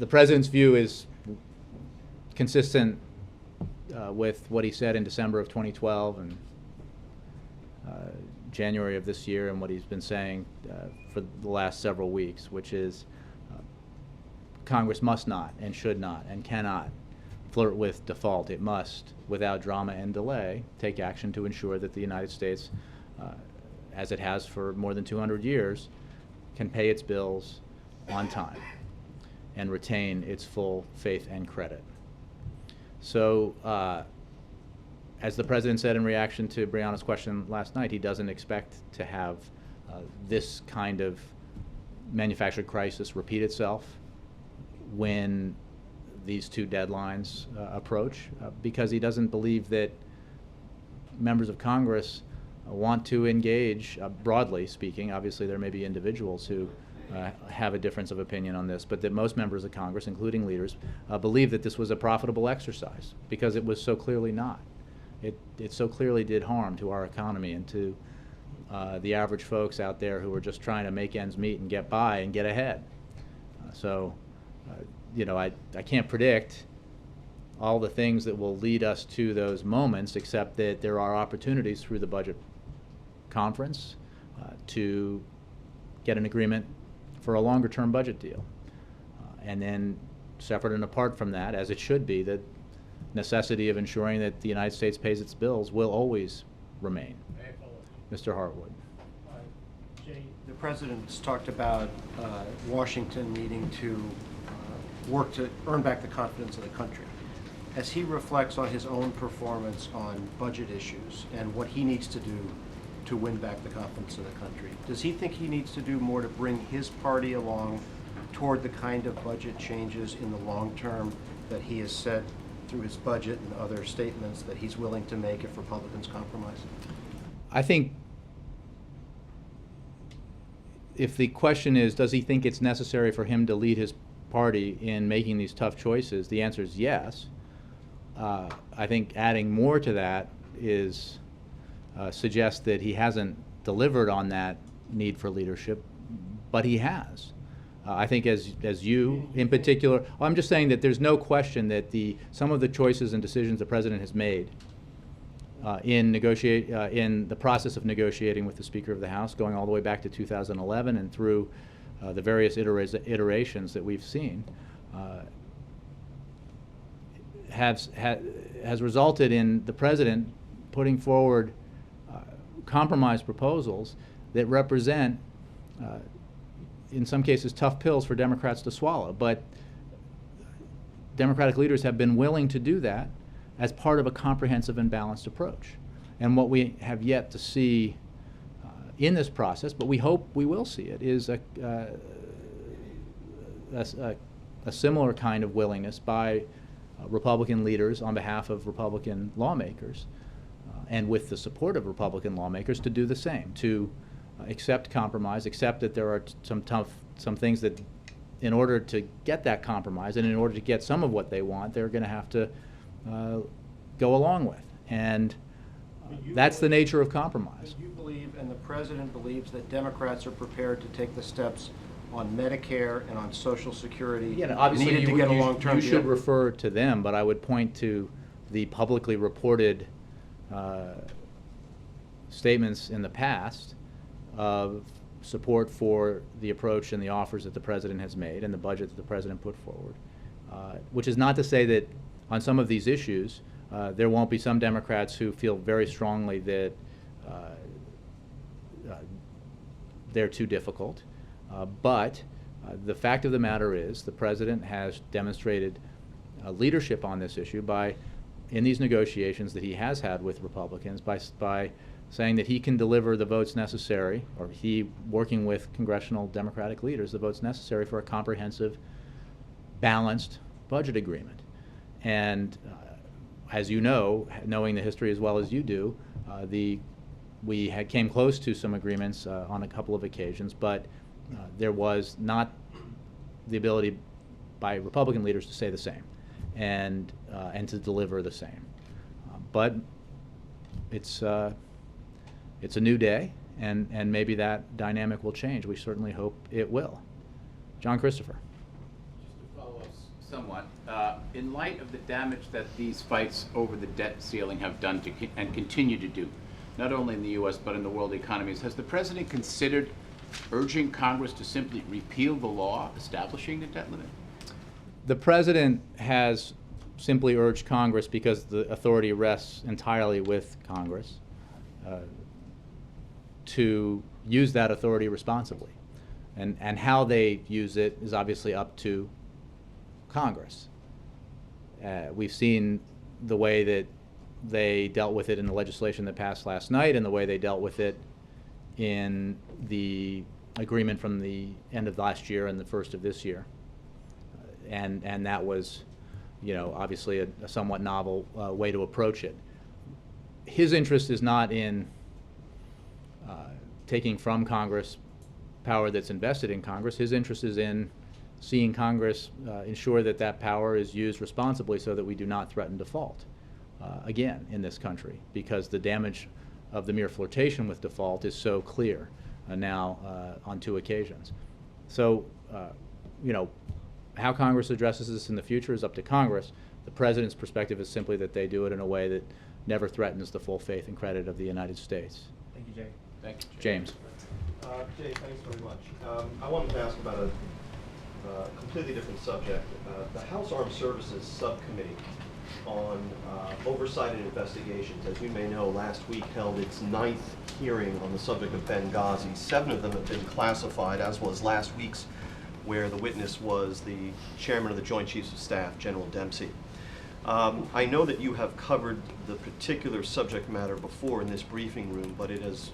president's view is consistent with what he said in December of 2012 and January of this year, and what he's been saying for the last several weeks, which is Congress must not and should not and cannot flirt with default. It must, without drama and delay, take action to ensure that the United States, as it has for more than 200 years, can pay its bills on time and retain its full faith and credit. So, as the President said in reaction to Brianna's question last night, he doesn't expect to have this kind of manufactured crisis repeat itself when these two deadlines approach, because he doesn't believe that members of Congress want to engage, broadly speaking. Obviously there may be individuals who have a difference of opinion on this, but that most members of Congress, including leaders, believe that this was a profitable exercise, because it was so clearly not. It so clearly did harm to our economy and to the average folks out there who are just trying to make ends meet and get by and get ahead. You know, I can't predict all the things that will lead us to those moments, except that there are opportunities through the budget conference to get an agreement for a longer-term budget deal. And then, separate and apart from that, as it should be, the necessity of ensuring that the United States pays its bills will always remain. Mr. Hartwood. Jay, the President's talked about Washington needing to work to earn back the confidence of the country. As he reflects on his own performance on budget issues and what he needs to do to win back the confidence of the country, does he think he needs to do more to bring his party along toward the kind of budget changes in the long term that he has said through his budget and other statements that he's willing to make if Republicans compromise? I think if the question is, does he think it's necessary for him to lead his party in making these tough choices, the answer is yes. I think adding more to that is suggests that he hasn't delivered on that need for leadership, but he has. I think as you in particular, I'm just saying that there's no question that some of the choices and decisions the President has made in the process of negotiating with the Speaker of the House, going all the way back to 2011 and through the various iterations that we've seen, has resulted in the President putting forward compromise proposals that represent, in some cases, tough pills for Democrats to swallow. But Democratic leaders have been willing to do that as part of a comprehensive and balanced approach. And what we have yet to see in this process, but we hope we will see it, is a similar kind of willingness by Republican leaders on behalf of Republican lawmakers, and with the support of Republican lawmakers, to do the same, to accept compromise, accept that there are some things that, in order to get that compromise and in order to get some of what they want, they're going to have to go along with. And that's the nature of compromise. You believe, and the President believes, that Democrats are prepared to take the steps on Medicare and on Social Security needed to get a long-term deal? You should refer to them, but I would point to the publicly reported statements in the past of support for the approach and the offers that the President has made and the budget that the President put forward, which is not to say that on some of these issues there won't be some Democrats who feel very strongly that they're too difficult. But the fact of the matter is the President has demonstrated leadership on this issue in these negotiations that he has had with Republicans, by saying that he can deliver the votes necessary, or he, working with congressional Democratic leaders, the votes necessary for a comprehensive, balanced budget agreement. And as you know, knowing the history as well as you do, we came close to some agreements on a couple of occasions, but there was not the ability by Republican leaders to say the same and to deliver the same. But it's a new day, and maybe that dynamic will change. We certainly hope it will. John Christopher. Just to follow up somewhat, in light of the damage that these fights over the debt ceiling have done and continue to do, not only in the U.S. but in the world economies, has the President considered urging Congress to simply repeal the law establishing the debt limit? The President has simply urge Congress, because the authority rests entirely with Congress, to use that authority responsibly. And how they use it is obviously up to Congress. We've seen the way that they dealt with it in the legislation that passed last night, and the way they dealt with it in the agreement from the end of last year and the first of this year. And that was, you know, obviously a somewhat novel way to approach it. His interest is not in taking from Congress power that's invested in Congress. His interest is in seeing Congress ensure that that power is used responsibly so that we do not threaten default again in this country, because the damage of the mere flirtation with default is so clear now on 2 occasions. So, you know, how Congress addresses this in the future is up to Congress. The President's perspective is simply that they do it in a way that never threatens the full faith and credit of the United States. Thank you, Jay. Thank you, James. Jay, thanks very much. I wanted to ask about a completely different subject. The House Armed Services Subcommittee on Oversight and Investigations, as you may know, last week held its 9th hearing on the subject of Benghazi. 7 of them have been classified, as was last week's, where the witness was the chairman of the Joint Chiefs of Staff, General Dempsey. I know that you have covered the particular subject matter before in this briefing room, but it has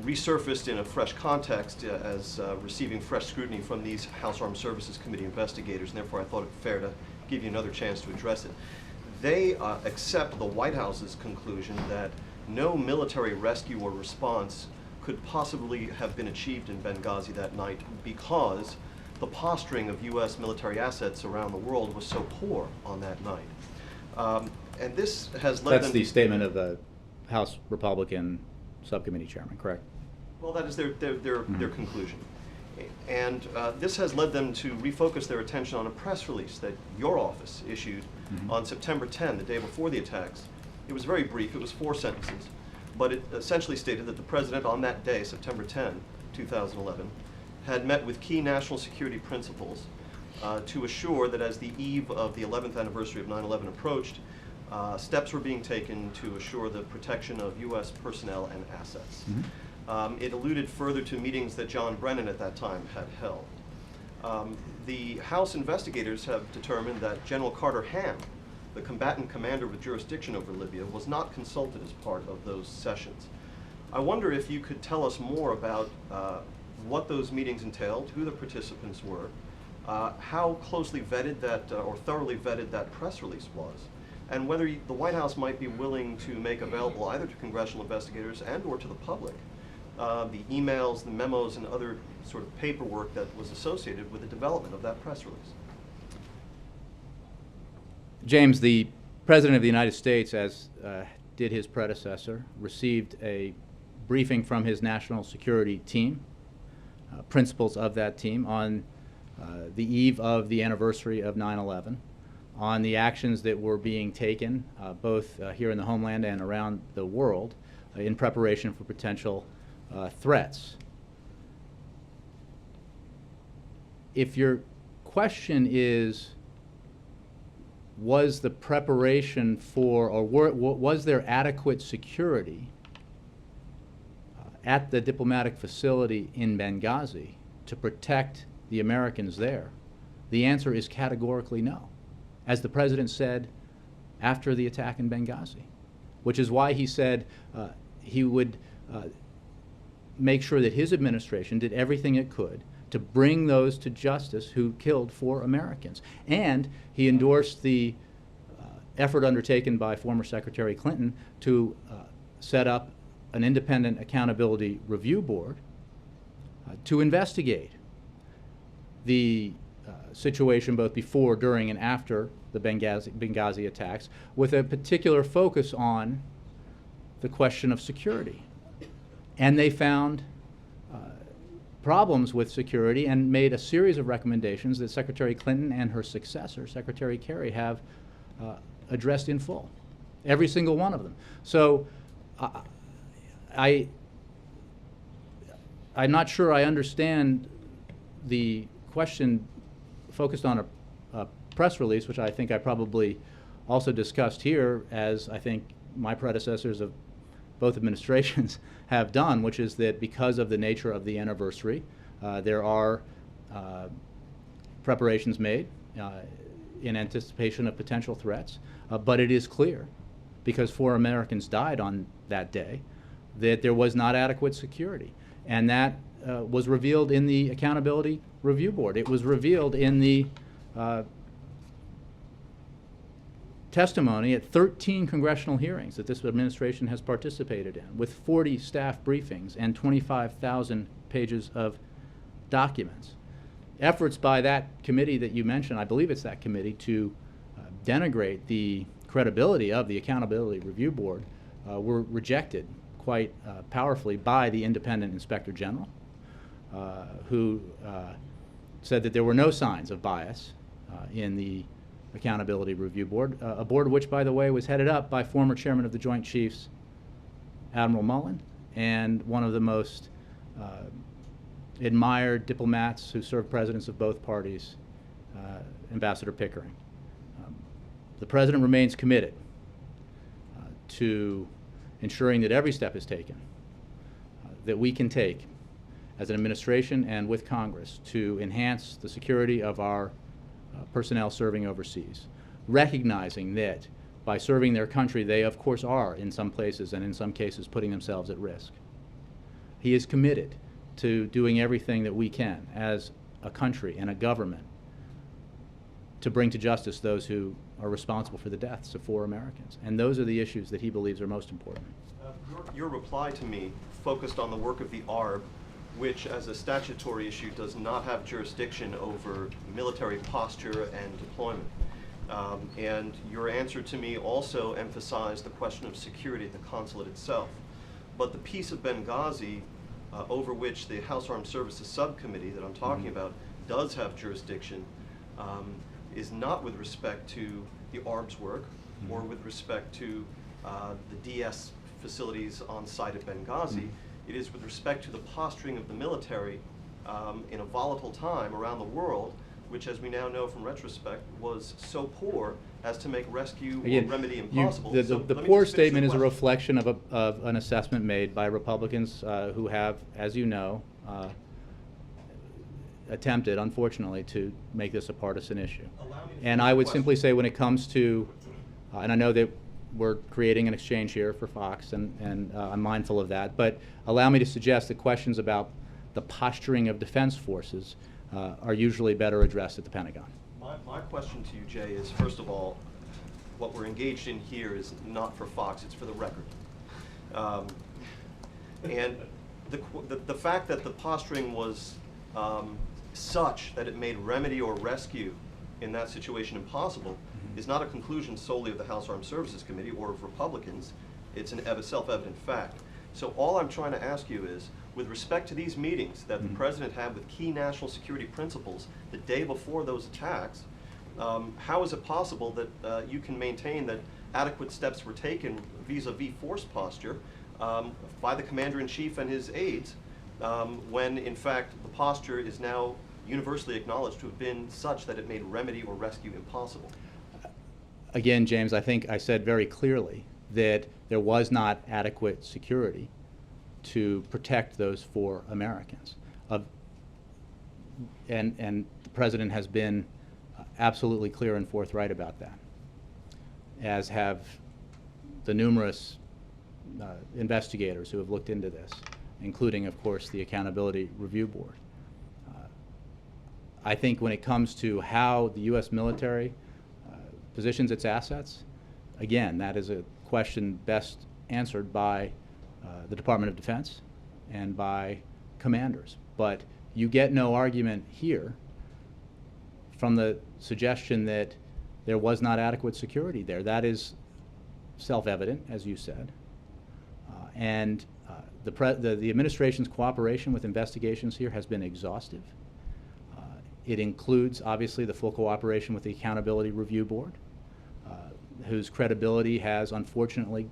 resurfaced in a fresh context as receiving fresh scrutiny from these House Armed Services Committee investigators, and therefore I thought it fair to give you another chance to address it. They accept the White House's conclusion that no military rescue or response could possibly have been achieved in Benghazi that night because the posturing of U.S. military assets around the world was so poor on that night. And this has led them... That's the statement of the House Republican subcommittee chairman, correct? Well, that is their conclusion. And this has led them to refocus their attention on a press release that your office issued on September 10, the day before the attacks. It was very brief, it was 4 sentences, but it essentially stated that the President on that day, September 10, 2011, had met with key national security principals to assure that as the eve of the 11th anniversary of 9/11 approached, steps were being taken to assure the protection of U.S. personnel and assets. It alluded further to meetings that John Brennan at that time had held. The House investigators have determined that General Carter Ham, the combatant commander with jurisdiction over Libya, was not consulted as part of those sessions. I wonder if you could tell us more about what those meetings entailed, who the participants were, how closely vetted that, or thoroughly vetted that press release was, and whether the White House might be willing to make available either to congressional investigators and or to the public the emails, the memos, and other sort of paperwork that was associated with the development of that press release. James, the President of the United States, as did his predecessor, received a briefing from his national security team, principals of that team, on the eve of the anniversary of 9/11, on the actions that were being taken both here in the homeland and around the world in preparation for potential threats. If your question is, was the preparation for, or was there adequate security at the diplomatic facility in Benghazi to protect the Americans there, the answer is categorically no, as the President said after the attack in Benghazi, which is why he said he would make sure that his administration did everything it could to bring those to justice who killed 4 Americans. And he endorsed the effort undertaken by former Secretary Clinton to set up an independent accountability review board to investigate the situation both before, during, and after the Benghazi attacks, with a particular focus on the question of security. And they found problems with security and made a series of recommendations that Secretary Clinton and her successor, Secretary Kerry, have addressed in full, every single one of them. So I'm not sure I understand the question focused on a press release, which I think I probably also discussed here, as I think my predecessors of both administrations have done, which is that because of the nature of the anniversary, there are preparations made in anticipation of potential threats. But it is clear, because 4 Americans died on that day, that there was not adequate security. And that was revealed in the Accountability Review Board. It was revealed in the testimony at 13 congressional hearings that this administration has participated in, with 40 staff briefings and 25,000 pages of documents. Efforts by that committee that you mentioned, I believe it's that committee, to denigrate the credibility of the Accountability Review Board were rejected quite powerfully by the independent Inspector General, who said that there were no signs of bias in the Accountability Review Board, a board which, by the way, was headed up by former Chairman of the Joint Chiefs, Admiral Mullen, and one of the most admired diplomats who served presidents of both parties, Ambassador Pickering. The President remains committed to ensuring that every step is taken that we can take as an administration and with Congress to enhance the security of our personnel serving overseas, recognizing that by serving their country, they of course are in some places and in some cases putting themselves at risk. He is committed to doing everything that we can as a country and a government to bring to justice those who are responsible for the deaths of 4 Americans. And those are the issues that he believes are most important. Your reply to me focused on the work of the ARB, which as a statutory issue does not have jurisdiction over military posture and deployment. And your answer to me also emphasized the question of security at the consulate itself. But the piece of Benghazi over which the House Armed Services Subcommittee that I'm talking about does have jurisdiction is not with respect to the ARB's work or with respect to the DS facilities on site at Benghazi. It is with respect to the posturing of the military in a volatile time around the world, which, as we now know from retrospect, was so poor as to make rescue or remedy impossible. The poor statement is a reflection of an assessment made by Republicans who have, as you know, attempted, unfortunately, to make this a partisan issue. And I would simply say when it comes to, and I know that we're creating an exchange here for Fox, and I'm mindful of that, but allow me to suggest that questions about the posturing of defense forces are usually better addressed at the Pentagon. My question to you, Jay, is first of all, what we're engaged in here is not for Fox, it's for the record. And the fact that the posturing was such that it made remedy or rescue in that situation impossible is not a conclusion solely of the House Armed Services Committee or of Republicans. It's a self-evident fact. So all I'm trying to ask you is, with respect to these meetings that the President had with key national security principals the day before those attacks, how is it possible that you can maintain that adequate steps were taken vis-a-vis force posture by the Commander-in-Chief and his aides when, in fact, the posture is now universally acknowledged to have been such that it made remedy or rescue impossible? Again, James, I think I said very clearly that there was not adequate security to protect those 4 Americans. And the President has been absolutely clear and forthright about that, as have the numerous investigators who have looked into this, including, of course, the Accountability Review Board. I think when it comes to how the U.S. military positions its assets, again, that is a question best answered by the Department of Defense and by commanders. But you get no argument here from the suggestion that there was not adequate security there. That is self-evident, as you said. And the administration's cooperation with investigations here has been exhaustive. It includes, obviously, the full cooperation with the Accountability Review Board, whose credibility has, unfortunately,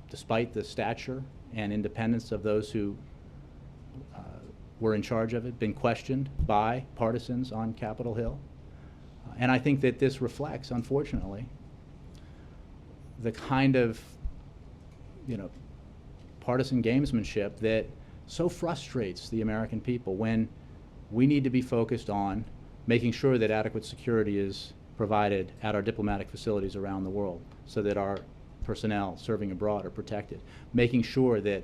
despite the stature and independence of those who were in charge of it, been questioned by partisans on Capitol Hill. And I think that this reflects, unfortunately, the kind of, partisan gamesmanship that so frustrates the American people, when we need to be focused on making sure that adequate security is provided at our diplomatic facilities around the world so that our personnel serving abroad are protected, making sure that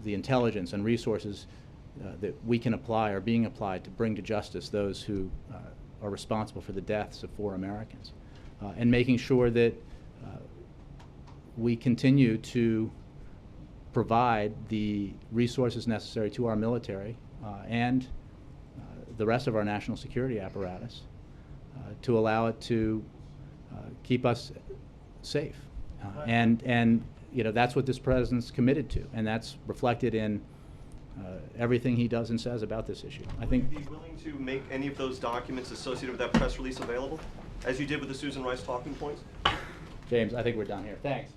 the intelligence and resources that we can apply are being applied to bring to justice those who are responsible for the deaths of 4 Americans, and making sure that we continue to provide the resources necessary to our military and the rest of our national security apparatus to allow it to keep us safe. And that's what this president's committed to, and that's reflected in everything he does and says about this issue. I think. Would you be willing to make any of those documents associated with that press release available, as you did with the Susan Rice talking points? James, I think we're done here. Thanks.